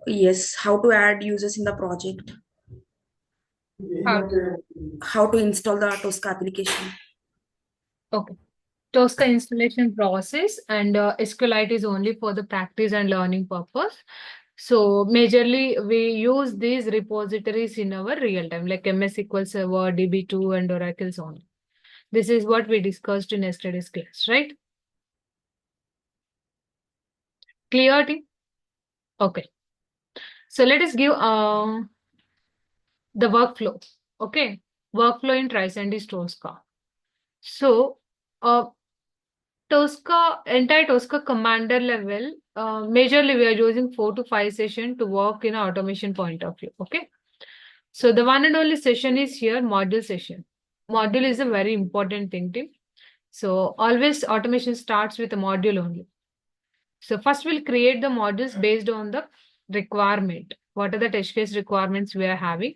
Yes, how to add users in the project, How? how to install the Tosca application. Okay. Tosca installation process and SQLite is only for the practice and learning purpose. So majorly we use these repositories in our real time like MS SQL Server, DB2 and Oracle's only. This is what we discussed in yesterday's class, right? Clear? Okay. So let us give the workflow. Okay. Workflow in Tricentis Tosca. So uh, Tosca, entire Tosca commander level, majorly we are using 4 to 5 sessions to work in an automation point of view. Okay. So the one and only session is here, module session. Module is a very important thing, team. So always automation starts with a module only. So first we'll create the modules based on the requirement. What are the test case requirements we are having?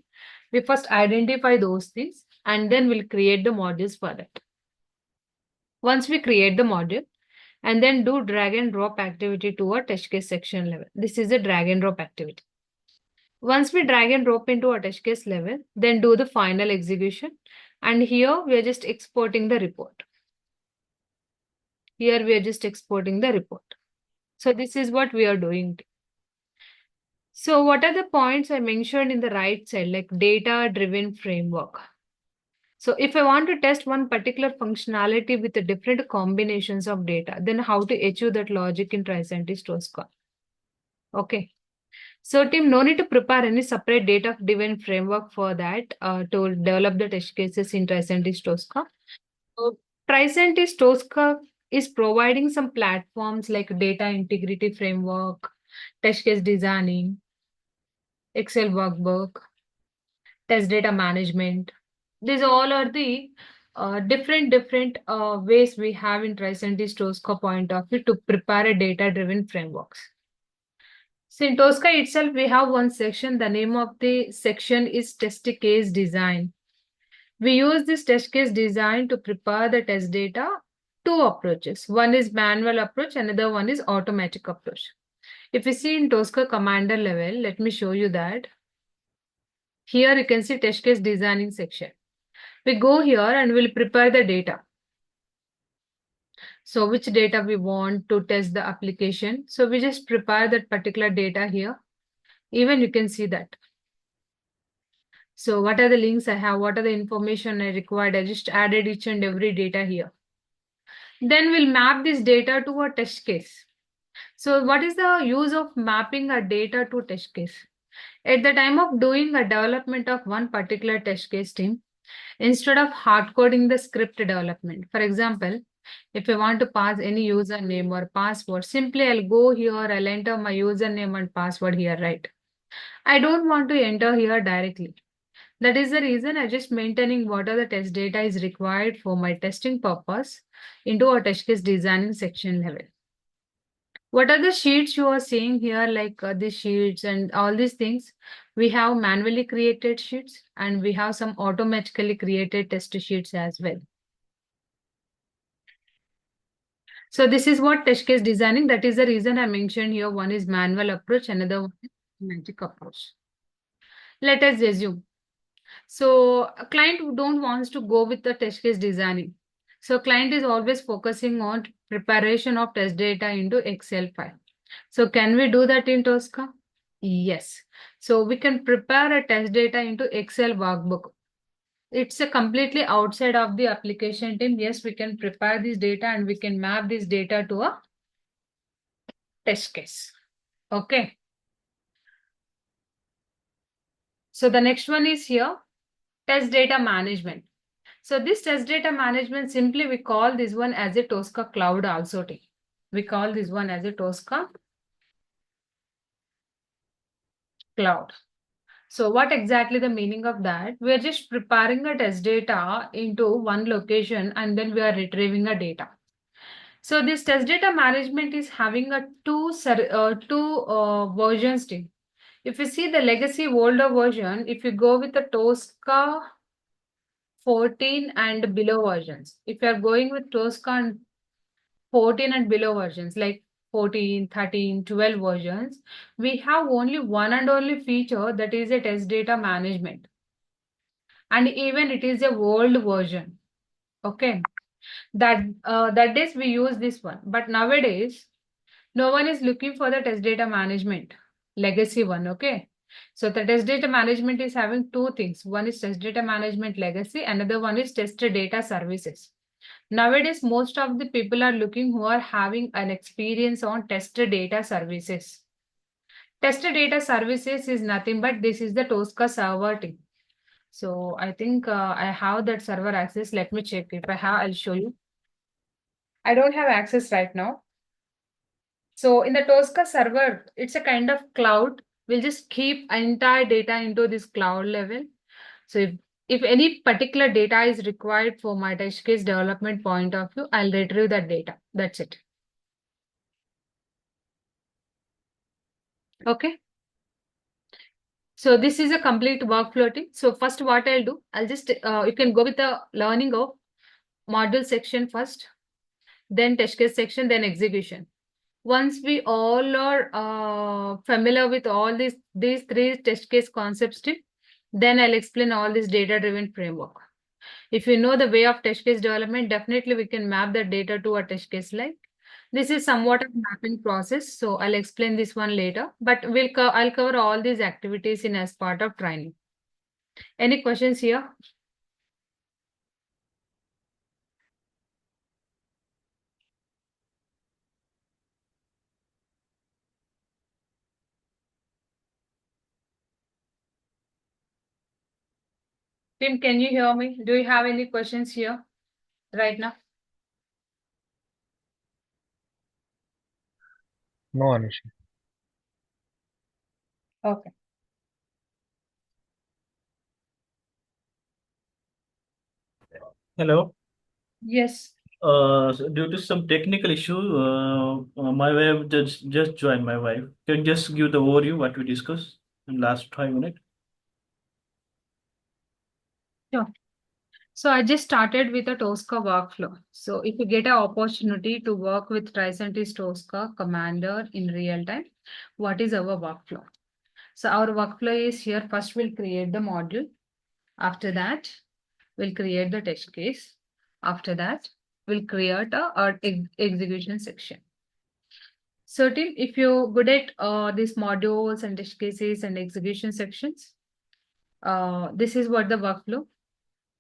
We first identify those things and then we'll create the modules for that. Once we create the module and then do drag and drop activity to a test case section level. This is a drag and drop activity. Once we drag and drop into a test case level, then do the final execution. And here we are just exporting the report. Here we are just exporting the report. So this is what we are doing. So what are the points I mentioned in the right side, like data-driven framework? So if I want to test one particular functionality with the different combinations of data, then how to achieve that logic in Tricentis Tosca? Okay. So team, no need to prepare any separate data-driven framework for that to develop the test cases in Tricentis Tosca. So Tricentis Tosca is providing some platforms like data integrity framework, test case designing, Excel workbook, test data management. These all are the different ways we have in Tricentis Tosca point of view to prepare a data-driven frameworks. So in Tosca itself, we have one section. The name of the section is test case design. We use this test case design to prepare the test data. Two approaches. One is manual approach, another one is automatic approach. If you see in Tosca commander level, let me show you that. Here you can see test case designing section. We go here and we'll prepare the data. So which data we want to test the application. So we just prepare that particular data here. Even you can see that. So what are the links I have? What are the information I required? I just added each and every data here. Then we'll map this data to a test case. So what is the use of mapping a data to test case? At the time of doing a development of one particular test case team, instead of hard coding the script development, for example, if I want to pass any username or password, simply I'll go here, I'll enter my username and password here, right? I don't want to enter here directly. That is the reason I just maintaining what are the test data is required for my testing purpose into a test case designing section level. What are the sheets you are seeing here, like the sheets and all these things? We have manually created sheets and we have some automatically created test sheets as well. So this is what test case designing. That is the reason I mentioned here. One is manual approach, another one is magic approach. Let us assume. So a client who don't wants to go with the test case designing. So client is always focusing on preparation of test data into Excel file. So can we do that in Tosca? Yes. So we can prepare a test data into Excel workbook. It's a completely outside of the application team. Yes, we can prepare this data and we can map this data to a test case. Okay. So the next one is here, test data management. So this test data management, simply we call this one as a Tosca cloud also. We call this one as a Tosca cloud. So what exactly the meaning of that? We're just preparing a test data into one location and then we are retrieving a data. So this test data management is having a two versions. If you see the legacy older version, if you go with the Tosca 14 and below versions, if you are going with Tosca 14 and below versions like 14, 13, 12 versions, we have only one and only feature, that is a test data management. And even it is a old version. Okay. That days we use this one. But nowadays, no one is looking for the test data management, legacy one. Okay. So the test data management is having two things. One is test data management legacy, another one is test data services. Nowadays, most of the people are looking who are having an experience on test data services. Test data services is nothing but this is the Tosca server team. So I think I have that server access. Let me check. If I have, I'll show you. I don't have access right now. So in the Tosca server, it's a kind of cloud. We'll just keep entire data into this cloud level. So if any particular data is required for my test case development point of view, I'll retrieve that data. That's it. Okay. So this is a complete workflow thing. So first what I'll do, I'll just, you can go with the learning of module section first, then test case section, then execution. Once we all are familiar with all these three test case concepts, then I'll explain all this data-driven framework. If you know the way of test case development, definitely we can map the data to a test case like. This is somewhat a mapping process, so I'll explain this one later, but I'll cover all these activities in as part of training. Any questions here? Tim, can you hear me? Do you have any questions here right now? No, Anisha. Okay. Hello. Yes. So due to some technical issue, my wife just joined. My wife, can you just give the overview what we discussed in last 5 minutes? Sure. So I just started with a Tosca workflow. So if you get an opportunity to work with Tricentis Tosca Commander in real time, what is our workflow? So our workflow is here. First, we'll create the module. After that, we'll create the test case. After that, we'll create a execution section. So Tim, if you're good at these modules and test cases and execution sections, this is what the workflow.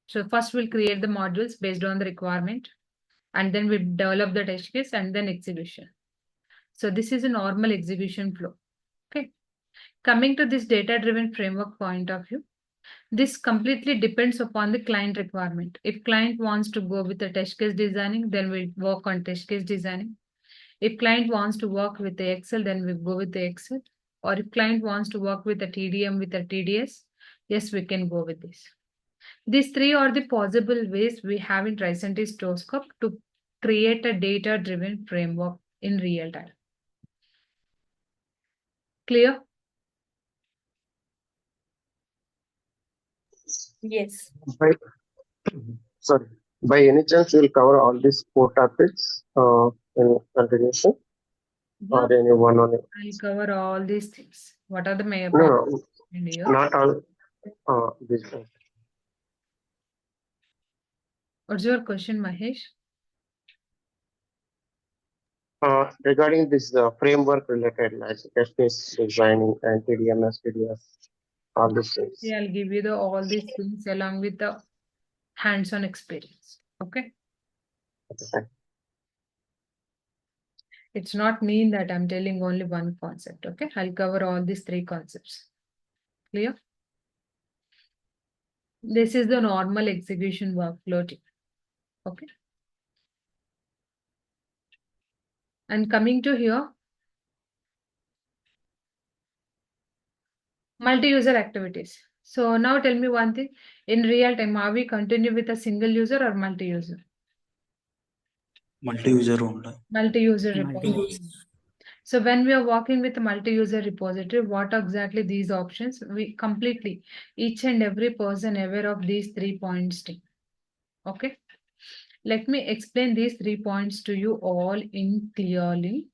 So first we'll create the modules based on the requirement, and then we develop the test case and then execution. So this is a normal execution flow. Okay. Coming to this data-driven framework point of view, this completely depends upon the client requirement. If client wants to go with the test case designing, then we'll work on test case designing. If client wants to work with the Excel, then we go with the Excel. Or if client wants to work with the TDM with the TDS, yes, we can go with this. These three are the possible ways we have in Tricentis Tosca to create a data-driven framework in real time. Clear? Yes. By, sorry. By any chance, we'll cover all these four topics in continuation, Yeah, or any one on it? I'll cover all these things. What are the main No, points no, in here? not all. This. What's your question, Mahesh? Regarding this framework related, like test case designing and TDMS, TDS, all these things. Yeah, I'll give you all these things along with the hands-on experience. Okay. Okay. It's not mean that I'm telling only one concept. Okay. I'll cover all these three concepts. Clear? This is the normal execution workflow. Okay. And coming to here, multi-user activities. So now tell me one thing. In real time, are we continue with a single user or multi-user? Multi-user only. Multi-user Multi-user. repository. So when we are working with a multi-user repository, what exactly these options? We completely, each and every person aware of these 3 points. Okay. Let me explain these 3 points to you all in clearly.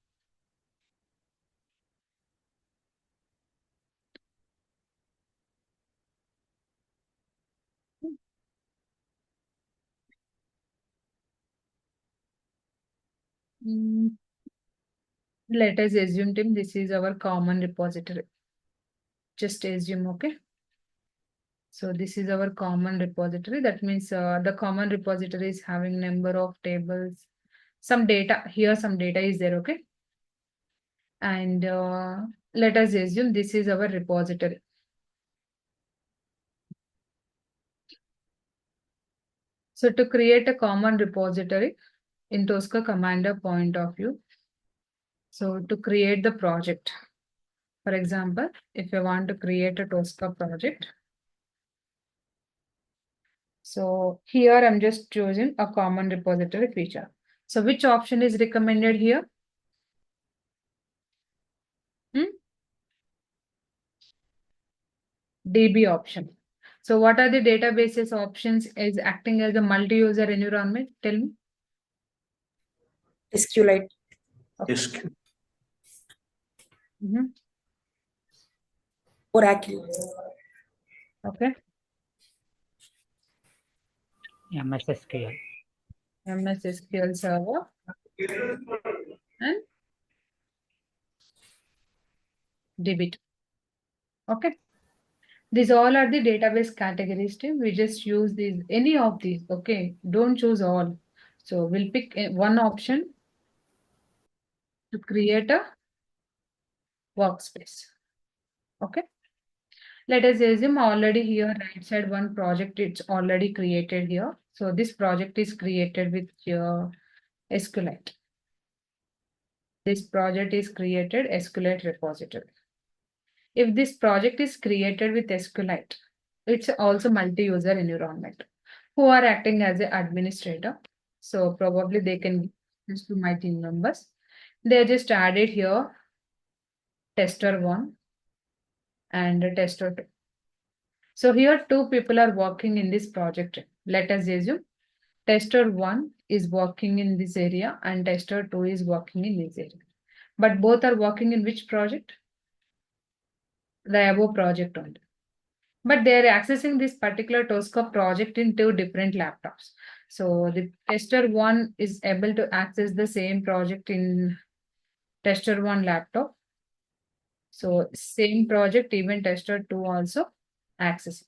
Let us assume, Tim, this is our common repository. Just assume, okay? So this is our common repository. That means the common repository is having number of tables, some data here, some data is there, okay? And let us assume this is our repository. So to create a common repository in Tosca Commander point of view, so to create the project, for example, if you want to create a Tosca project, so here I'm just choosing a common repository feature. So which option is recommended here? DB option. So what are the databases options is acting as a multi-user environment? Tell me. SQLite. Disk. Oracle. Okay. MS SQL. MS SQL Server and DB2. Okay. These all are the database categories, Tim. We just use these, any of these, okay? Don't choose all. So we'll pick one option to create a workspace. Okay. Let us assume already here, right side one project, it's already created here. So this project is created with your SQLite. This project is created SQLite repository. If this project is created with SQLite, it's also multi-user environment who are acting as an administrator. So probably they can just to my team members. They just added here tester 1 and tester 2. So here two people are working in this project. Let us assume tester 1 is working in this area and tester 2 is working in this area. But both are working in which project? The above project only. But they are accessing this particular Tosca project in two different laptops. So the tester 1 is able to access the same project in tester 1 laptop. So same project, even tester 2 also accessing.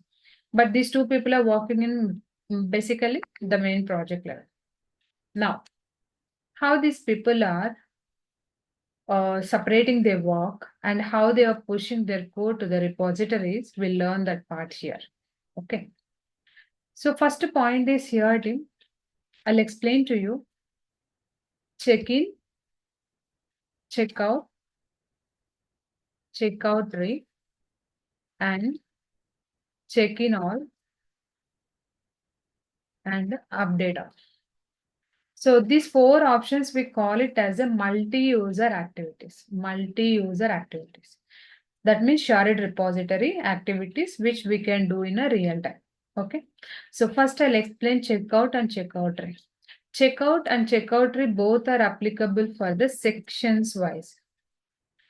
But these two people are working in basically the main project level. Now, how these people are separating their work and how they are pushing their code to the repositories, we'll learn that part here. Okay. So first point is here, Tim. I'll explain to you. Check in, check out, check out tree, and check in all, and update all. So these four options, we call it as a multi-user activities. Multi-user activities. That means shared repository activities, which we can do in a real time. Okay. So first I'll explain checkout and checkout tree. Checkout and checkout tree both are applicable for the sections wise.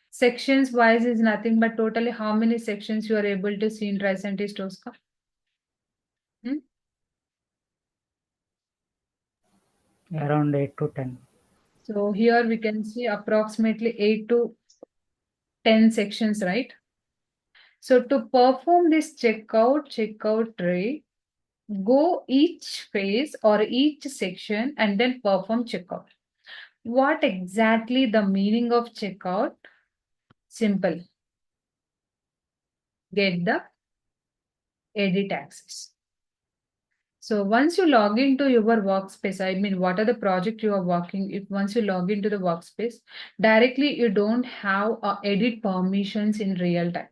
Sections wise is nothing but totally how many sections you are able to see in Tricentis Tosca? Around 8 to 10. So here we can see approximately 8 to 10 sections, right? So to perform this checkout tree, go each phase or each section and then perform checkout. What exactly the meaning of checkout? Simple. Get the edit access. So once you log into your workspace, I mean, what are the project you are working? If once you log into the workspace, directly you don't have edit permissions in real time.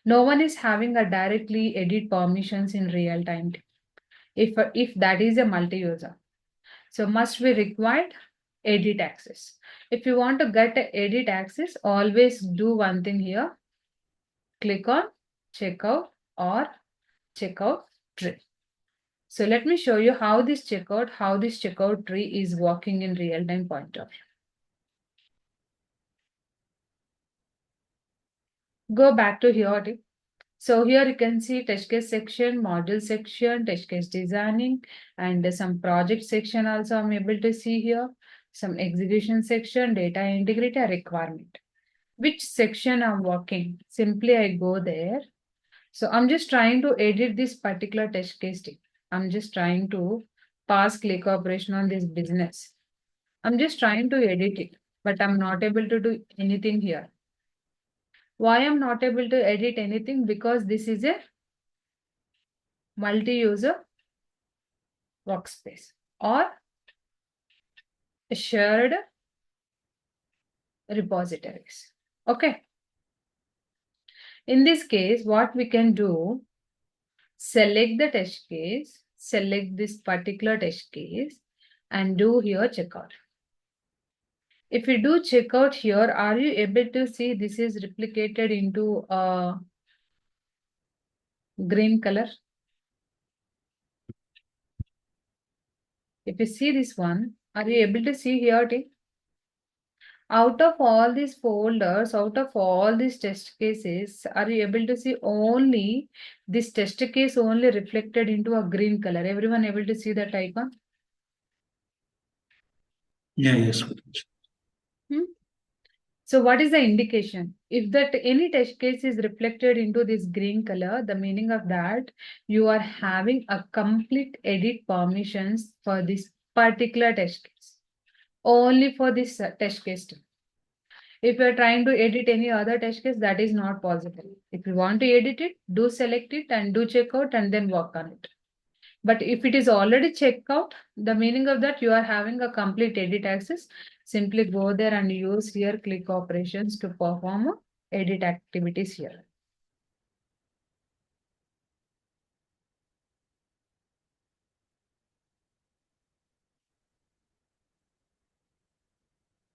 No one is having a directly edit permissions in real time. If that is a multi-user. So must be required edit access. If you want to get a edit access, always do one thing here. Click on checkout or checkout tree. So let me show you how this checkout tree is working in real-time point of view. Go back to here. So here you can see test case section, module section, test case designing, and some project section also I'm able to see here. some execution section, data integrity, a requirement. Which section I'm working? Simply I go there. So I'm just trying to edit this particular test case. I'm just trying to pass click operation on this business. I'm just trying to edit it, but I'm not able to do anything here. Why I'm not able to edit anything? Because this is a multi-user workspace or a shared repositories. Okay. In this case, what we can do, select the test case, select this particular test case and do here checkout. If we do checkout here, are you able to see this is replicated into a green color? If you see this one, are you able to see here? Out of all these folders, out of all these test cases, are you able to see only this test case only reflected into a green color? Everyone able to see that icon? Yeah, yes. So what is the indication? If that any test case is reflected into this green color, the meaning of that, you are having a complete edit permissions for this particular test case. Only for this test case. If you are trying to edit any other test case, that is not possible. If you want to edit it, do select it and do checkout and then work on it. But if it is already checked out, the meaning of that you are having a complete edit access. Simply go there and use here click operations to perform edit activities here.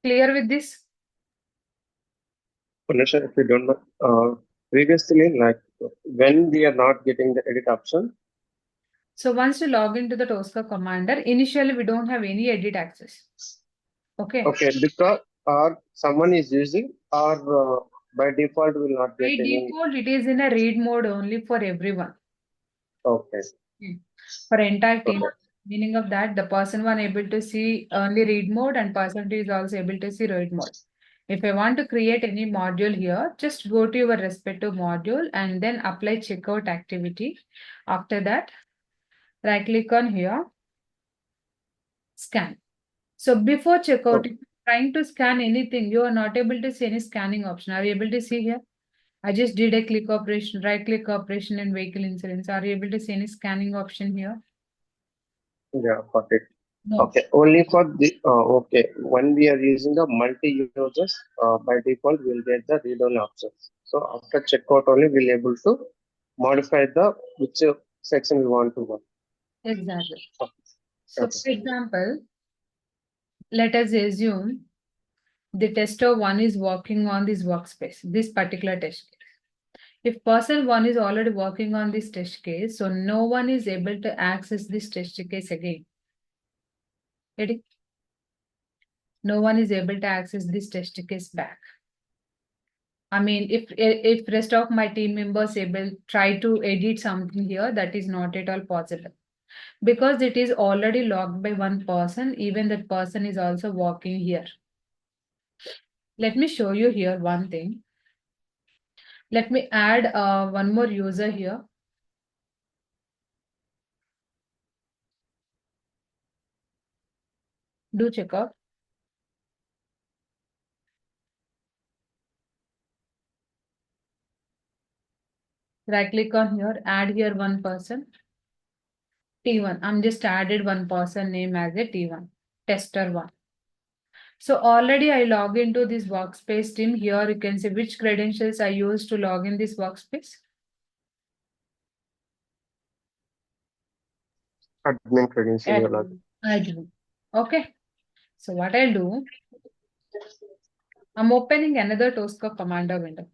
Clear with this? Punisher, if you don't know, previously, like when we are not getting the edit option, So once you log into the Tosca commander, initially we don't have any edit access. Okay. okay, because or someone is using or by default will not By get any. default, it is in a read mode only for everyone. Okay. For entire team. Okay. Meaning of that, the person one able to see only read mode and person two is also able to see read mode. If I want to create any module here, just go to your respective module and then apply checkout activity. After that, right click on here, scan. So before checkout, if you're trying to scan anything, you are not able to see any scanning option. Are you able to see here? I just did a click operation, right click operation in vehicle insurance. Are you able to see any scanning option here? Yeah, got it. No. Okay, only for the okay. When we are using the multi-users, by default we'll get the read-only options. So after checkout only we'll able to modify the which section we want to work. Exactly. Okay. So Okay. for example, let us assume the tester one is working on this workspace, this particular test case. If person one is already working on this test case, so no one is able to access this test case again. Ready? No one is able to access this test case back. I mean, if rest of my team members able try to edit something here, that is not at all possible. Because it is already logged by one person, even that person is also working here. Let me show you here one thing. Let me add one more user here. Do check out. Right click on here, add here one person. T1. I'm just added one person name as a T1, tester one. So already I log into this workspace team. Here you can see which credentials I use to log in this workspace. Admin credential. You're like, Admin. Okay. So what I'll do, I'm opening another Tosca commander window.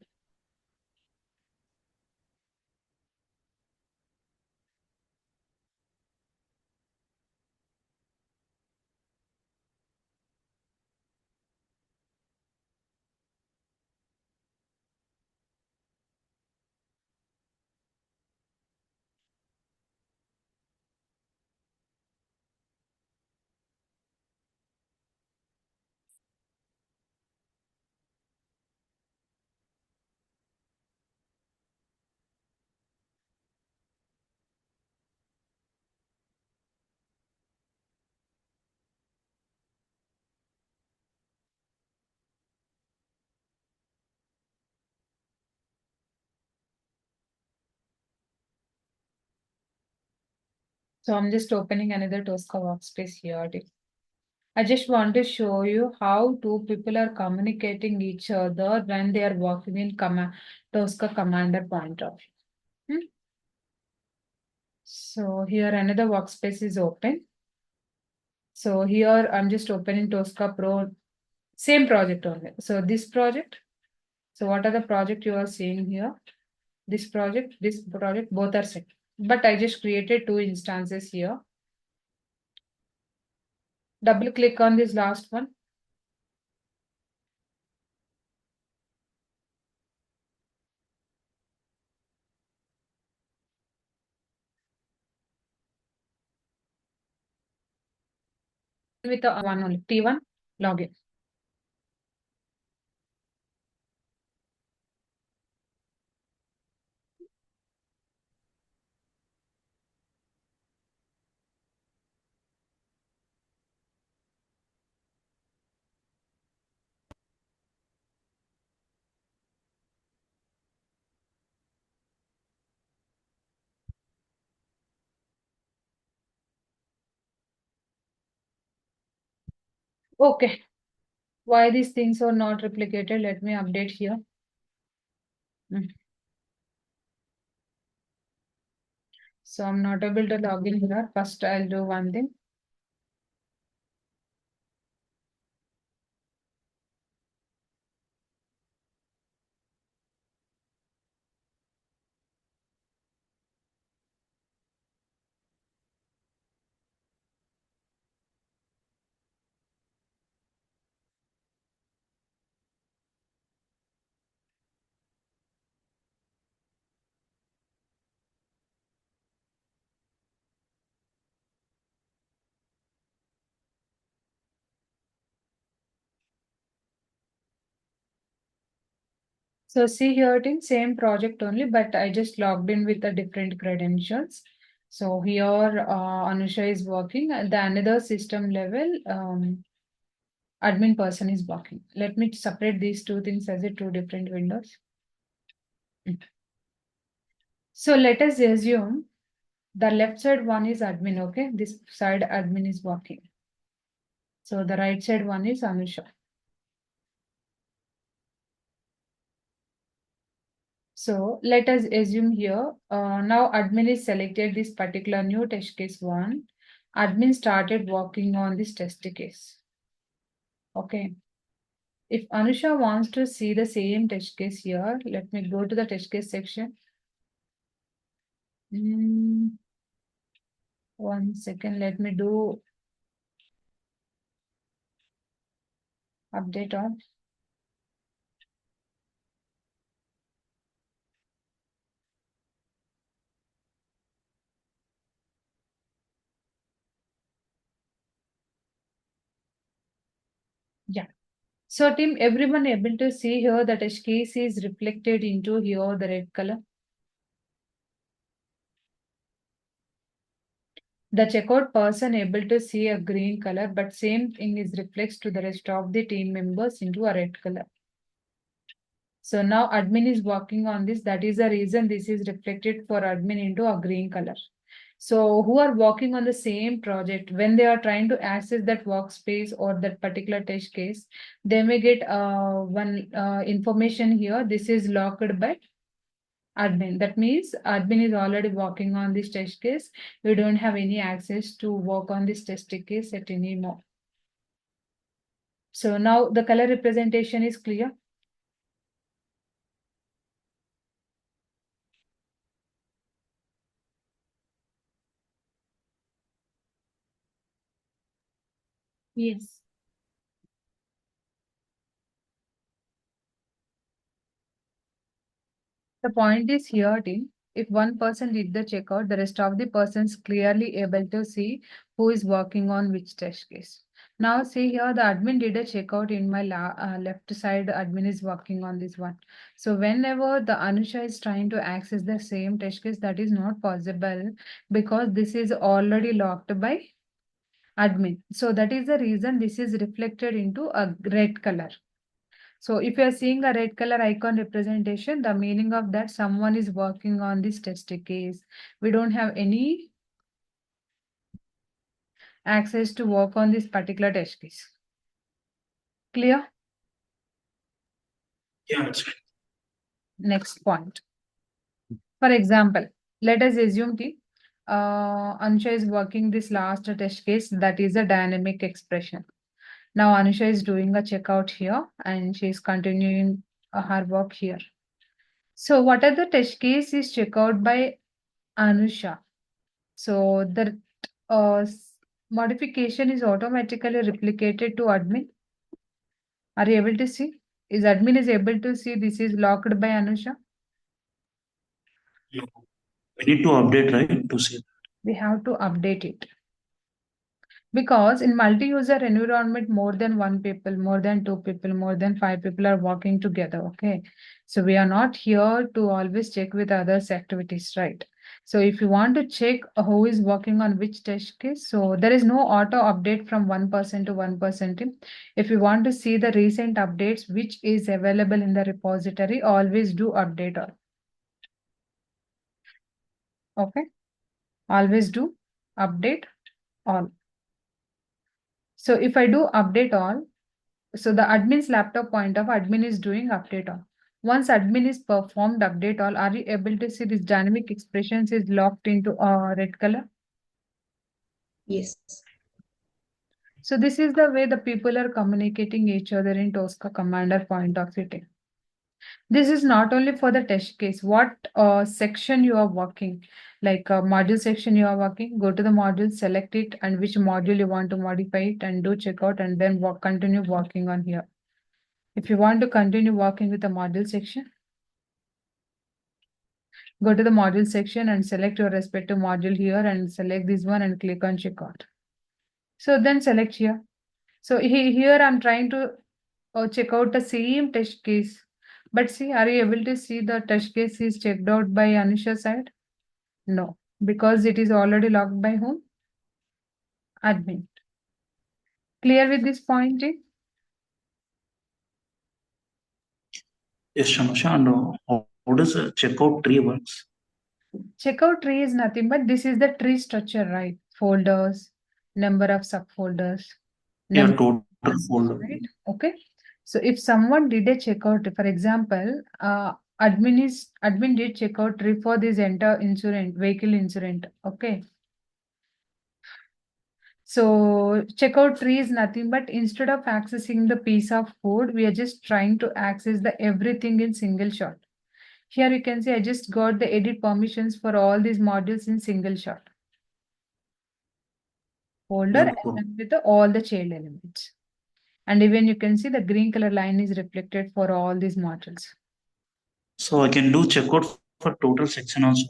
So I'm just opening another Tosca workspace here. I just want to show you how two people are communicating each other when they are working in Tosca commander point of view. So here another workspace is open. So here I'm just opening Tosca Pro, same project only. So this project. So what are the project you are seeing here? This project, both are set. But I just created two instances here. Double click on this last one. With the one only, T1, login. Okay. Why these things are not replicated? Let me update here. So I'm not able to log in here. First, I'll do one thing. So see here it in same project only, but I just logged in with the different credentials. So here Anusha is working at the another system level. Admin person is working. Let me separate these two things as a two different windows. So let us assume the left side one is admin, okay? This side admin is working. So the right side one is Anusha. So let us assume here, now admin is selected this particular new test case one. Admin started working on this test case. Okay. If Anusha wants to see the same test case here, let me go to the test case section. 1 second, let me do update on. Yeah. So team, everyone able to see here that test case is reflected into here the red color. The checkout person able to see a green color, but same thing is reflects to the rest of the team members into a red color. So now admin is working on this. That is the reason this is reflected for admin into a green color. So who are working on the same project, when they are trying to access that workspace or that particular test case, they may get one information here. This is locked by admin. That means admin is already working on this test case. We don't have any access to work on this test case at anymore. So now the color representation is clear. Yes. The point is here, team. If one person did the checkout, the rest of the persons clearly able to see who is working on which test case. Now see here, the admin did a checkout in my left side, the admin is working on this one. So whenever the Anusha is trying to access the same test case, that is not possible because this is already locked by admin. So that is the reason this is reflected into a red color. So if you are seeing a red color icon representation, the meaning of that someone is working on this test case. We don't have any access to work on this particular test case. Clear? Yeah, it's fine. Next point. For example, let us assume Anusha is working this last test case, that is a dynamic expression. Now Anusha is doing a checkout here and she is continuing her work here. So what are the test case is checked out by Anusha. So the modification is automatically replicated to admin. Are you able to see? Is admin is able to see this is locked by Anusha? No. We need to update, right, to see. We have to update it. Because in multi-user environment, more than one people, more than two people, more than five people are working together, okay? So we are not here to always check with others' activities, right? So if you want to check who is working on which test case, so there is no auto update from one person to one person team. If you want to see the recent updates, which is available in the repository, always do update all. Okay? Always do update all. So if I do update all, so the admin's laptop point of admin is doing update all. Once admin is performed update all, are you able to see this dynamic expressions is locked into red color? Yes. So this is the way the people are communicating each other in Tosca commander point of view. This is not only for the test case. What section you are working, like module section you are working, go to the module, select it, and which module you want to modify it, and do checkout, and then continue working on here. If you want to continue working with the module section, go to the module section and select your respective module here and select this one and click on checkout. So then select here. So here I'm trying to check out the same test case. But see, are you able to see the test case is checked out by Anusha's side? No, because it is already logged by whom? Admin. Clear with this point? Yes, Shamasha, and how does a checkout tree works? Checkout tree is nothing but this is the tree structure, right? Folders, number of subfolders, Yeah, number total of folder. right? Okay. So if someone did a checkout, for example, admin did checkout tree for this entire vehicle insurance. Okay. So checkout tree is nothing but instead of accessing the piece of code, we are just trying to access the everything in single shot. Here you can see I just got the edit permissions for all these modules in single shot. Folder Yeah, cool. and with all the child elements. And even you can see the green color line is reflected for all these modules. So I can do checkout for total section also.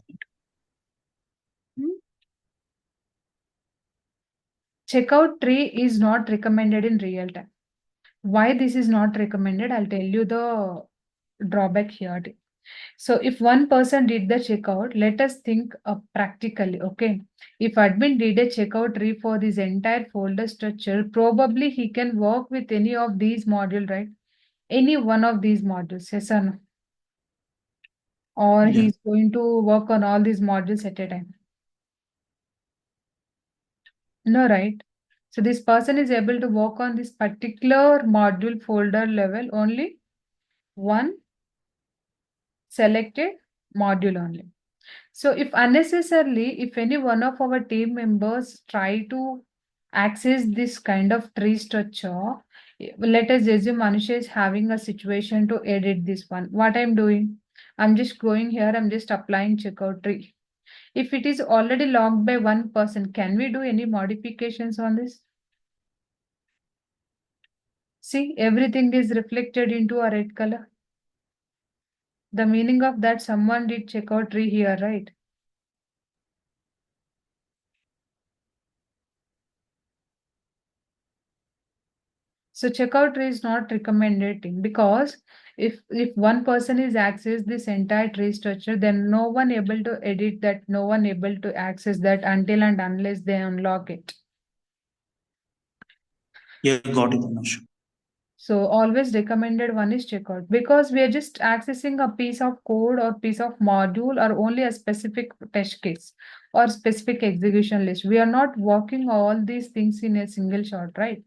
Checkout tree is not recommended in real time. Why this is not recommended? I'll tell you the drawback here. So if one person did the checkout, let us think practically, okay? If admin did a checkout tree for this entire folder structure, probably he can work with any of these modules, right? Any one of these modules, yes or no? Or Yeah. he's going to work on all these modules at a time. No, right? So this person is able to work on this particular module folder level only one selected module only. So if unnecessarily, if any one of our team members try to access this kind of tree structure, let us assume Anusha is having a situation to edit this one. What I'm doing? I'm just going here, I'm just applying checkout tree. If it is already logged by one person, can we do any modifications on this? See, everything is reflected into a red color. The meaning of that someone did checkout tree here, right? So checkout tree is not recommended because if one person is access this entire tree structure, then no one able to edit that, no one able to access that until and unless they unlock it. Yeah, got it, Anusha. So always recommended one is checkout because we are just accessing a piece of code or piece of module or only a specific test case. or specific execution list. We are not working all these things in a single shot, right?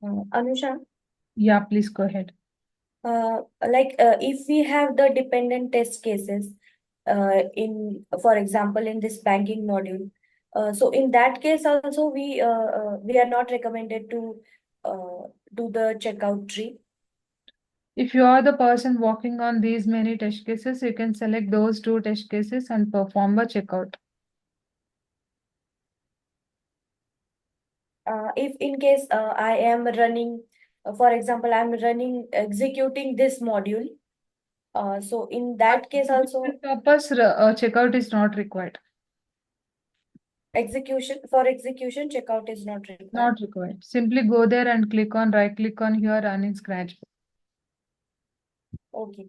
Anusha, Yeah, please go ahead. if we have the dependent test cases for example, in this banking module, so in that case also we are not recommended to do the checkout tree. If you are the person working on these many test cases, you can select those 2 test cases and perform a checkout. If in case I am running, for example, I'm executing this module, so in that case also Purpose checkout is not required. execution checkout is not required. Not required. Simply go there and right click on here, running Scratch. Okay.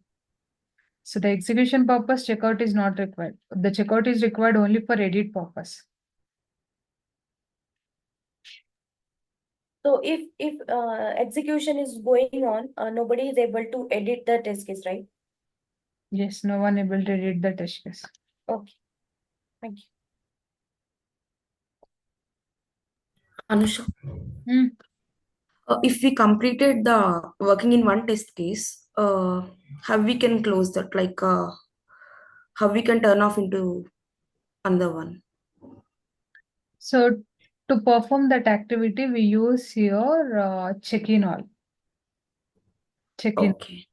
So the execution purpose checkout is not required. The checkout is required only for edit purpose. So if execution is going on, nobody is able to edit the test case, right? Yes, no one able to edit the test case. Okay. Thank you. Anusha, Hmm. if we completed the working in one test case, how we can close that? Like, how we can turn off into another one? So to perform that activity, we use here check-in all. Check-in. Okay.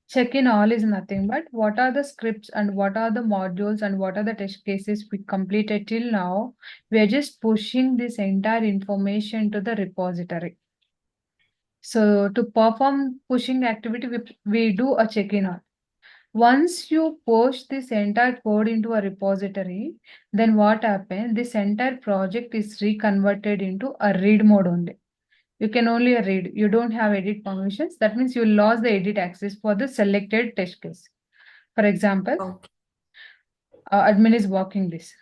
Check-in all is nothing but what are the scripts and what are the modules and what are the test cases we completed till now. We are just pushing this entire information to the repository. So to perform pushing activity, we do a check-in all. Once you push this entire code into a repository, then what happens? This entire project is reconverted into a read mode only. You can only read. You don't have edit permissions. That means you lost the edit access for the selected test case. For example, Okay. admin is working this.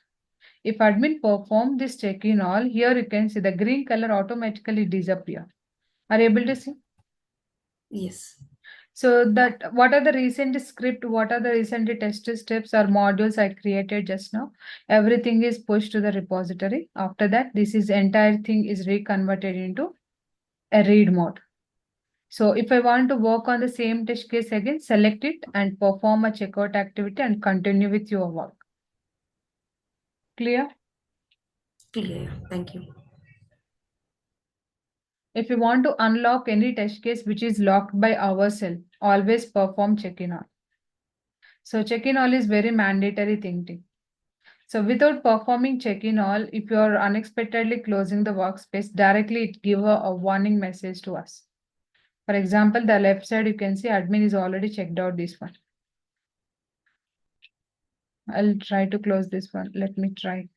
If admin perform this check-in all, here you can see the green color automatically disappear. Are you able to see? Yes. So that what are the recent script, what are the recent test steps or modules I created just now? Everything is pushed to the repository. After that, this is entire thing is reconverted into a read mode. So if I want to work on the same test case again, select it and perform a checkout activity and continue with your work. Clear? Clear. Thank you. If you want to unlock any test case which is locked by ourselves, always perform check-in all. So check-in all is very mandatory thing. So without performing check-in all, if you are unexpectedly closing the workspace, directly it give a warning message to us. For example, the left side you can see admin is already checked out this one. I'll try to close this one. Let me try.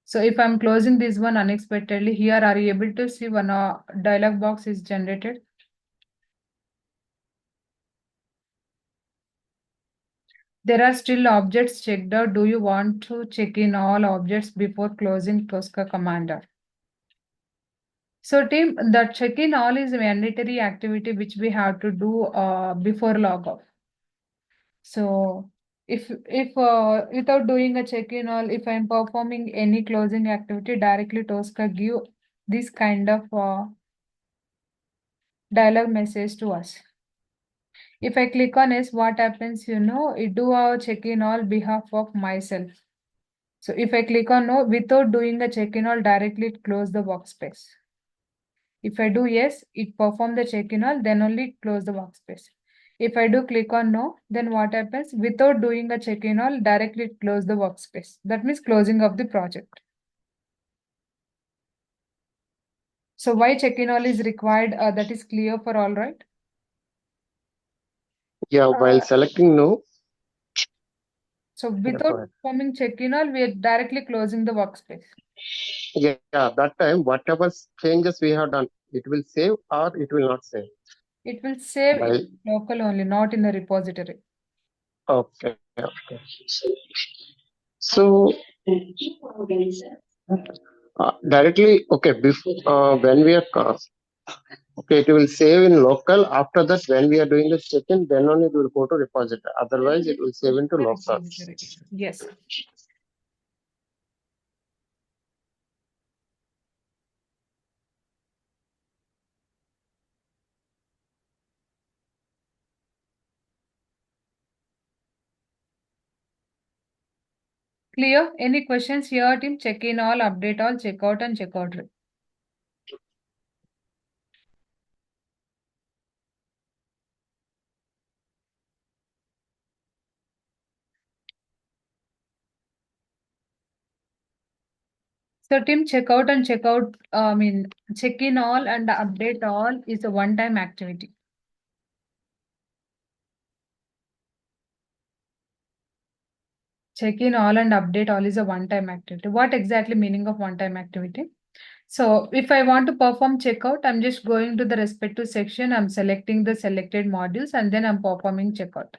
So if I'm closing this one unexpectedly, here are you able to see one dialog box is generated? There are still objects checked out. Do you want to check in all objects before closing Tosca Commander? So team, the check-in all is a mandatory activity which we have to do before log off. So if without doing a check-in all, if I'm performing any closing activity, directly Tosca give this kind of dialog message to us. If I click on this, what happens, it do our check-in all behalf of myself. So if I click on no, without doing a check-in all, directly it close the workspace. If I do yes, it perform the check-in all, then only it close the workspace. If I do click on no, then what happens? Without doing a check-in all, directly it close the workspace. That means closing of the project. So why check-in all is required? That is clear for all, right? Yeah, while selecting no, So yeah, go without ahead. performing check-in all, we are directly closing the workspace. Yeah, that time whatever changes we have done, it will save or it will not save. It will save While in local only, not in the repository. okay. So Directly, okay, before when we are okay, it will save in local. After that, when we are doing the check-in, then only it will go to repository. Otherwise, it will save into local. Yes. Clear? Any questions here, team? Check in all, update all, check out and check out. So team, check out and check out, check in all and update all is a one-time activity. Check in all and update all is a one-time activity. What exactly meaning of one-time activity? So if I want to perform checkout, I'm just going to the respective section. I'm selecting the selected modules and then I'm performing checkout.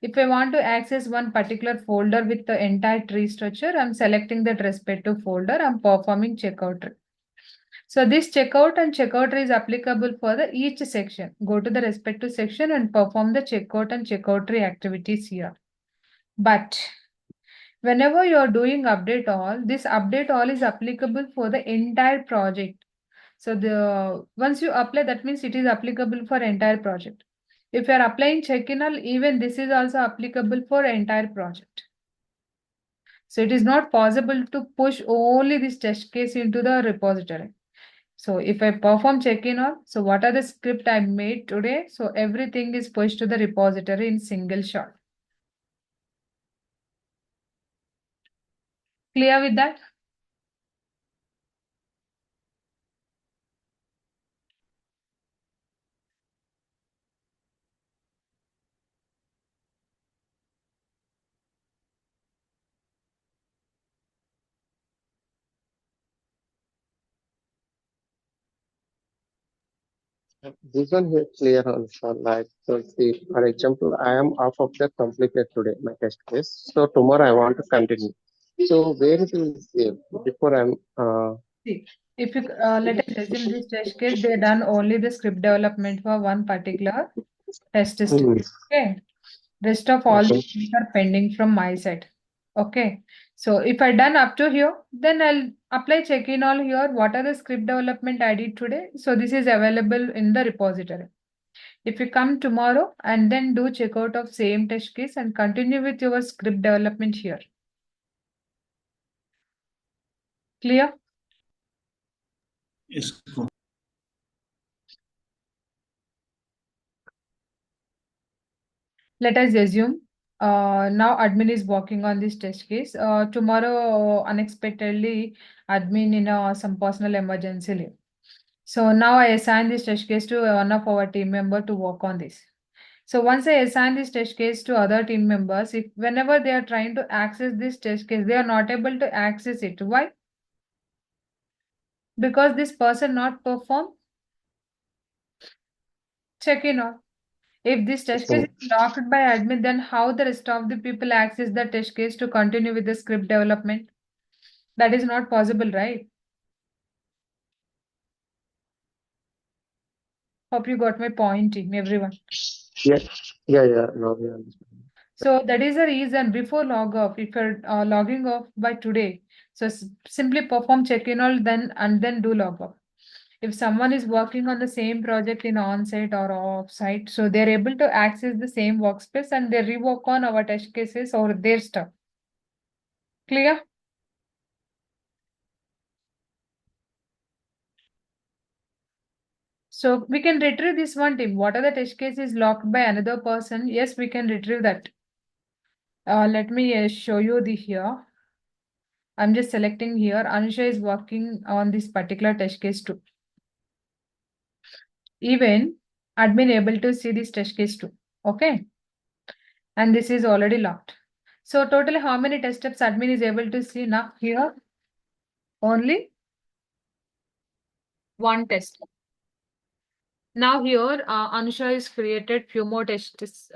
If I want to access one particular folder with the entire tree structure, I'm selecting that respective folder. I'm performing checkout tree. So this checkout and checkout tree is applicable for the each section. Go to the respective section and perform the checkout and checkout tree activities here. But whenever you're doing update all, this update all is applicable for the entire project. So the once you apply, that means it is applicable for entire project. If you are applying check-in all, even this is also applicable for entire project. So it is not possible to push only this test case into the repository. So if I perform check-in all, so what are the script I made today? So everything is pushed to the repository in single shot. Clear with that? This one here clear also. Like, so see, for example, I am half of the completed today, my test case. So tomorrow I want to continue. So where it will save before I'm See, if you let us assume this test case, they done only the script development for one particular test state. Okay. Rest of all the okay. things are pending from my side. Okay. So if I done up to here, then I'll apply check-in all here. What are the script development I did today? So this is available in the repository. If you come tomorrow and then do checkout of same test case and continue with your script development here. Clear? Yes. Let us assume now admin is working on this test case. Tomorrow, unexpectedly, admin in some personal emergency leave. So now I assign this test case to one of our team member to work on this. So once I assign this test case to other team members, if whenever they are trying to access this test case, they are not able to access it. Why? Because this person not perform check-in on. If this test case is locked by admin, then how the rest of the people access the test case to continue with the script development? That is not possible, right? Hope you got my point, team, everyone. Yeah, yeah. No, we understand. So that is the reason before log off, if you're logging off by today, so simply perform check-in all then and then do log off. If someone is working on the same project in on-site or off-site, so they're able to access the same workspace and they rework on our test cases or their stuff. Clear? So we can retrieve this one, team. What are the test cases locked by another person? Yes, we can retrieve that. Let me show you the here. I'm just selecting here. Anusha is working on this particular test case too. Even admin able to see this test case too. Okay. And this is already locked. So totally how many test steps admin is able to see now here? Only one test. Now here Anusha is created few more tests.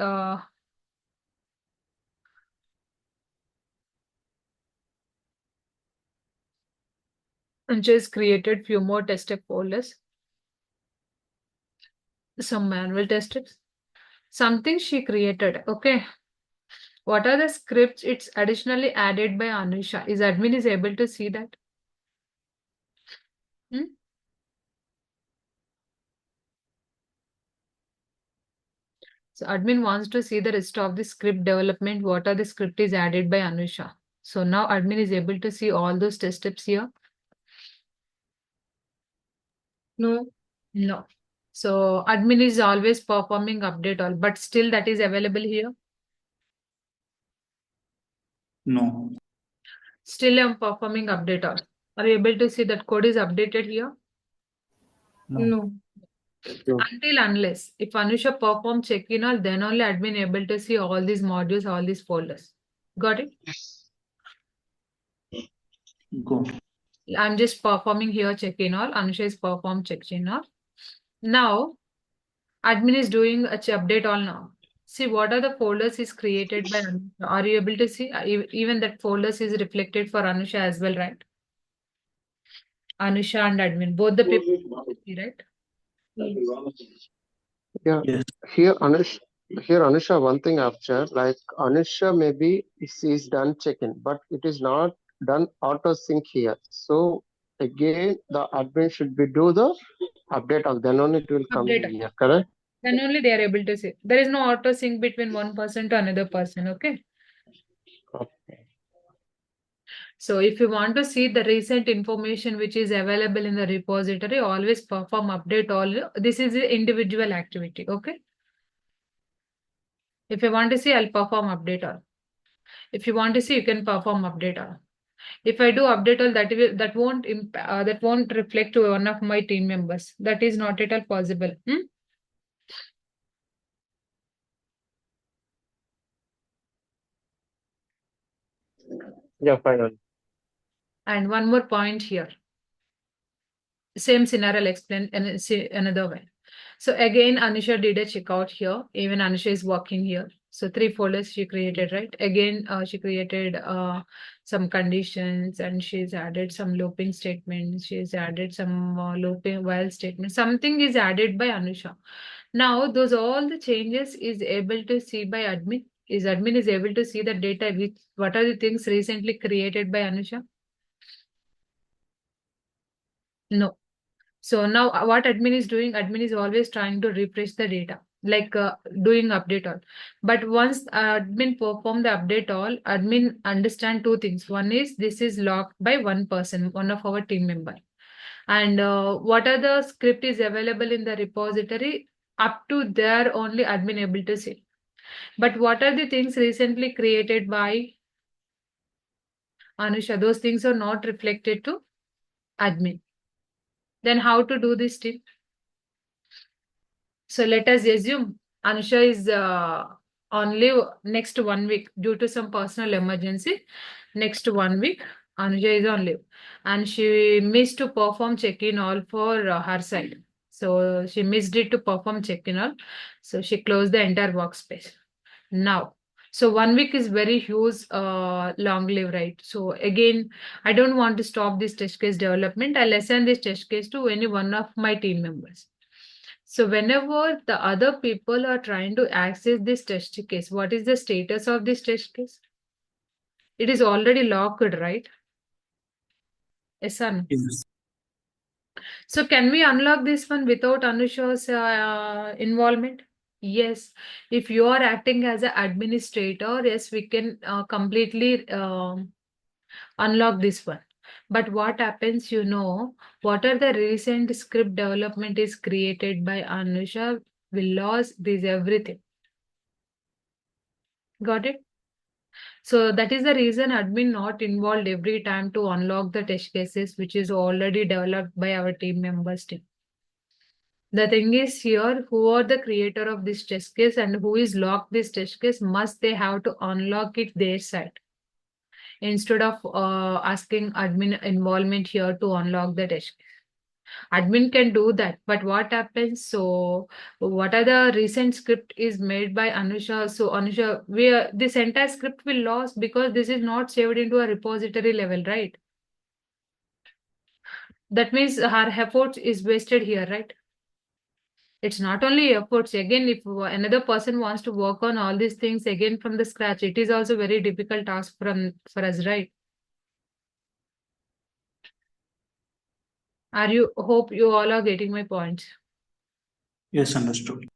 And she's created few more test step folders, some manual test steps, something she created. Okay. What are the scripts it's additionally added by Anusha? Is admin is able to see that? Hmm? So admin wants to see the rest of the script development. What are the script is added by Anusha? So now admin is able to see all those test steps here. No. No. So admin is always performing update all, but still that is available here. No. Still I'm performing update all. Are you able to see that code is updated here? No. Until unless if Anusha perform check-in all, then only admin able to see all these modules, all these folders. Got it? Go. I'm just performing here check-in all. Anusha is perform check-in all. Now admin is doing a update all now. See what are the folders is created by Anusha. Are you able to see? Even that folders is reflected for Anusha as well, right? Anusha and admin, both the people see, right? Yeah. Yes. Here, Anusha, one thing after, like Anusha maybe she's done check-in, but it is not done auto sync here. So again, the admin should be do the update of then only it will come Update. here, correct? Then only they are able to see. There is no auto sync between one person to another person. Okay. Okay. So if you want to see the recent information which is available in the repository, always perform update all. This is the individual activity. Okay. If you want to see, I'll perform update all. If you want to see, you can perform update all. If I do update all, that won't reflect to one of my team members. That is not at all possible. Yeah, fine. And one more point here. Same scenario I'll explain and see another way. So again, Anusha did a checkout here. Even Anusha is working here. So 3 folders she created, right? Again, she created some conditions and she's added some looping statements. She's added some looping while statements. Something is added by Anusha. Now, those all the changes is able to see by admin. Is admin is able to see the data which what are the things recently created by Anusha? No. So now what admin is doing, admin is always trying to refresh the data, like doing update all. But once admin perform the update all, admin understand 2 things. One is this is locked by one person, one of our team member. And what are the script is available in the repository, up to there only admin able to see. But what are the things recently created by Anusha? Those things are not reflected to admin. Then how to do this tip? So let us assume Anusha is on leave next 1 week due to some personal emergency. Next 1 week, Anusha is on leave and she missed to perform check-in all for her side. So she missed it to perform check-in all. So she closed the entire workspace. Now, so 1 week is very huge long leave, right? So again, I don't want to stop this test case development. I'll assign this test case to any one of my team members. So whenever the other people are trying to access this test case, what is the status of this test case? It is already locked, right? Yes or no? Yes. So can we unlock this one without Anusha's involvement? Yes. If you are acting as an administrator, yes, we can completely unlock this one. But what happens, what are the recent script development is created by Anusha will lose this everything. Got it? So that is the reason admin not involved every time to unlock the test cases, which is already developed by our team members team. The thing is here, who are the creator of this test case and who is locked this test case, must they have to unlock it their side instead of asking admin involvement here to unlock the test case. Admin can do that, but what happens? So what are the recent script is made by Anusha? So Anusha, this entire script will lose because this is not saved into a repository level, right? That means her efforts is wasted here, right? It's not only efforts. Again, if another person wants to work on all these things again from the scratch, it is also very difficult task for us, right? Hope you all are getting my points. Yes, understood.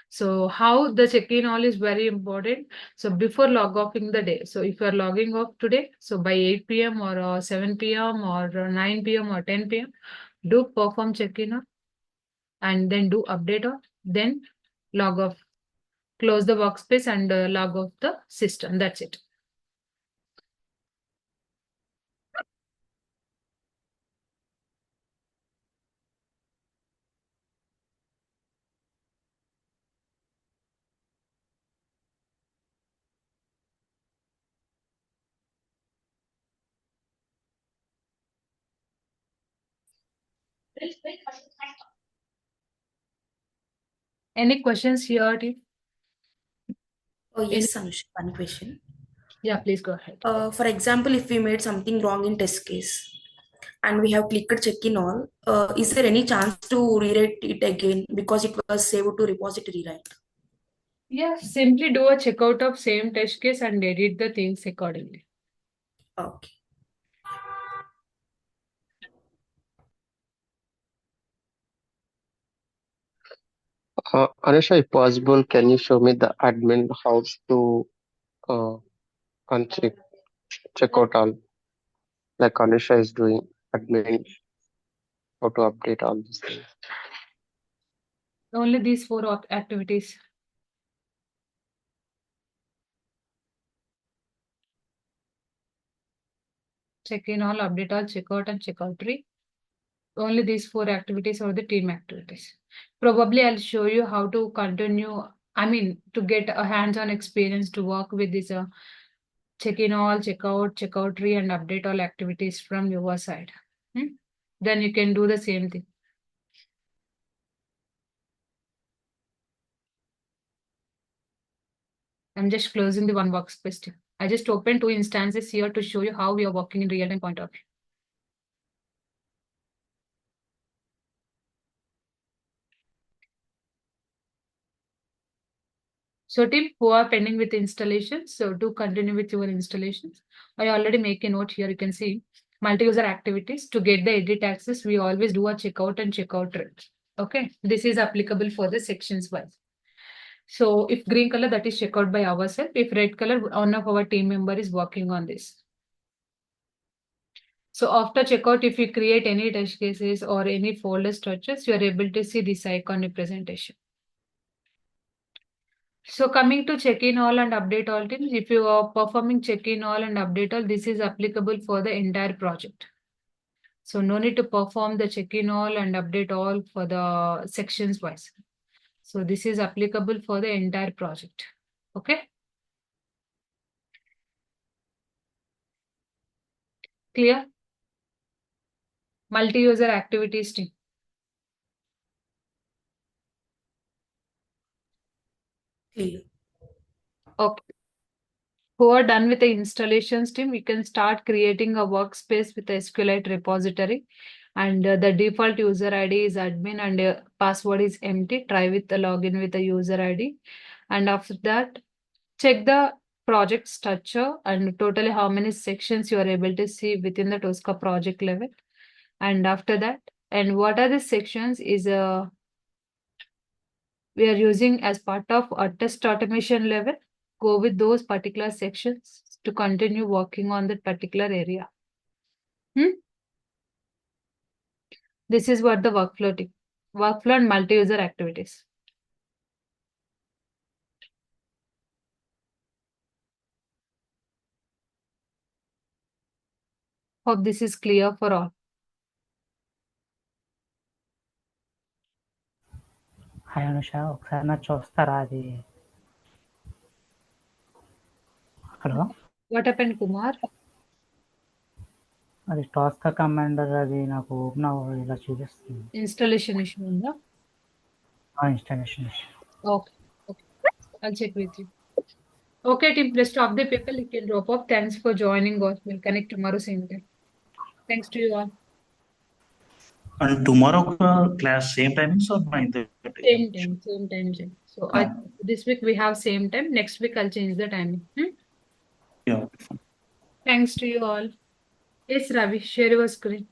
So how the check-in all is very important. So before log off in the day. So if you are logging off today, so by 8 p.m. or 7 p.m. or 9 p.m. or 10 p.m., do perform check-in and then do update off, then log off, close the workspace and log off the system. That's it. Any questions here, team? Oh, yes, Anush, one question. Yeah, please go ahead. For example, if we made something wrong in test case and we have clicked check in all, is there any chance to rewrite it again because it was saved to repository, right? Yeah, simply do a checkout of same test case and edit the things accordingly. Okay. Anusha, if possible, can you show me the admin how to uh, uncheck check out all like Anusha is doing admin how to update all these things. Only these four activities. Check in all, update all, checkout and checkout tree. Only these four activities are the team activities. Probably I'll show you how to continue, to get a hands-on experience to work with this check in all, checkout tree and update all activities from your side. Then you can do the same thing. I'm just closing the one workspace too. I just opened 2 instances here to show you how we are working in real-time point of view. So team who are pending with installations, so do continue with your installations. I already make a note here. You can see multi-user activities. To get the edit access, we always do a checkout and checkout tree. Okay, this is applicable for the sections wise. So if green color, that is checkout by ourselves. If red color, one of our team member is working on this. So after checkout, if you create any test cases or any folder structures, you are able to see this icon representation. So coming to check-in all and update all teams, if you are performing check-in all and update all, this is applicable for the entire project. So no need to perform the check-in all and update all for the sections wise. So this is applicable for the entire project. Okay. Clear? Multi-user activities team. Clear. Okay. Who are done with the installations team, we can start creating a workspace with a SQLite repository. And the default user ID is admin and password is empty. Try with the login with the user ID. And after that, check the project structure and totally how many sections you are able to see within the Tosca project level. And after that, and what are the sections is we are using as part of a test automation level. Go with those particular sections to continue working on that particular area. This is what the workflow and multi-user activities. Hope this is clear for all. Hi Anusha ఒకసారి నాకు చూస్తారా అది hello What happened, Kumar? అది టాస్కా commander అది నాకు open ఇలా చూపిస్తుంది Installation issue ఉందా? Installation Okay. I'll check with you. Okay, team, rest of the people you can drop off. Thanks for joining us. We'll connect tomorrow same time. Thanks to you all. And tomorrow class same timings or 9:30? Same time, Jay. So this week we have same time. Next week I'll change the timing. Yeah. Thanks to you all. Yes, Ravi, share your screen.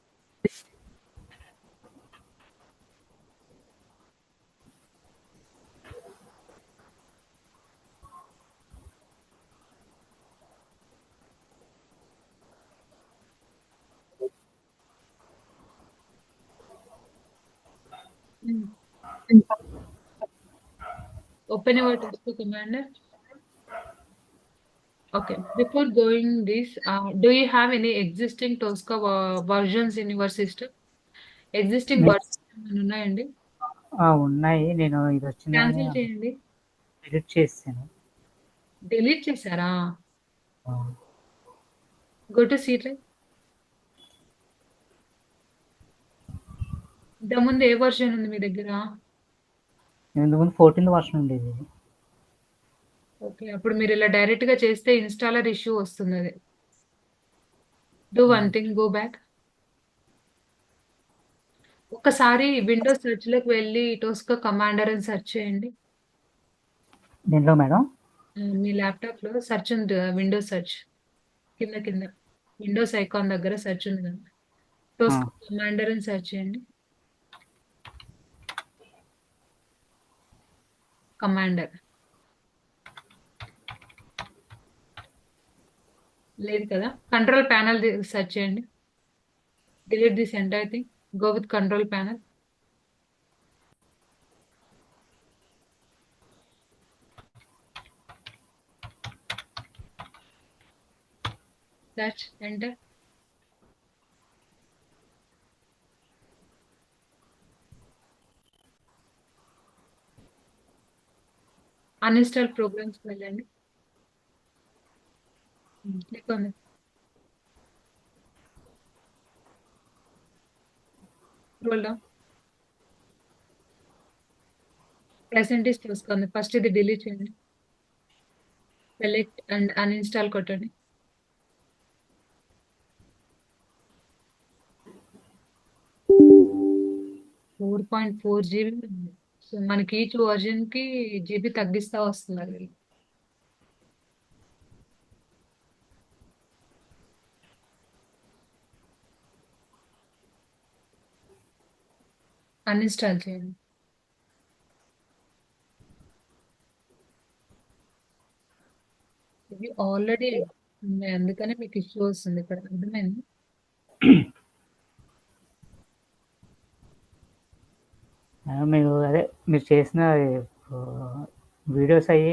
Open your Tosca commander. Okay. Before going this, do you have any existing Tosca versions in your system? Existing versions ఏమైనా ఉన్నాయండి? ఉన్నాయి. నేను ఇది వచ్చిందని cancel చేయండి. Delete చేసాను. Delete చేశారా? ఆ, గో టు సీ డ్రైవ్. ఇంతకుముందు ఏ వర్షన్ ఉంది మీ దగ్గర? ఇంతకుముందు 14th వర్షన్ ఉండేది. ఓకే. అప్పుడు మీరు ఇలా డైరెక్ట్ గా చేస్తే ఇన్స్టాలర్ ఇష్యూ వస్తుంది అది. Do one thing, go back. ఒకసారి విండోస్ సెర్చ్ లోకి వెళ్ళి టోస్కా కమాండర్ అని సెర్చ్ చేయండి. దీంట్లో మేడం మీ ల్యాప్టాప్ లో సెర్చ్ ఉంది కదా, విండోస్ సెర్చ్ కింద విండోస్ ఐకాన్ దగ్గర సెర్చ్ ఉంది కదా, టోస్కా కమాండర్ అని సెర్చ్ చేయండి. కమాండర్ లేదు కదా, కంట్రోల్ ప్యానల్ సెర్చ్ చేయండి. Delete this entire thing, go with control panel. Search, enter. Uninstall programs వెళ్ళండి. Click on it. Scroll down. Present is చూసుకోండి. ఫస్ట్ ఇది డిలీట్ చేయండి. సెలెక్ట్ అండ్ అన్ఇన్స్టాల్ కొట్టండి. ఫోర్ 4.4 GB ఉంది. సో మనకి ఈచ్ వర్జన్ కి GB తగ్గిస్తా వస్తున్నారు. అన్ఇన్స్టాల్ చేయండి. ఇవి ఆల్రెడీ ఉన్నాయి, అందుకనే మీకు ఇష్యూ వస్తుంది ఇక్కడ, అర్థమైంది. మీరు చేసిన వీడియోస్ అయ్యి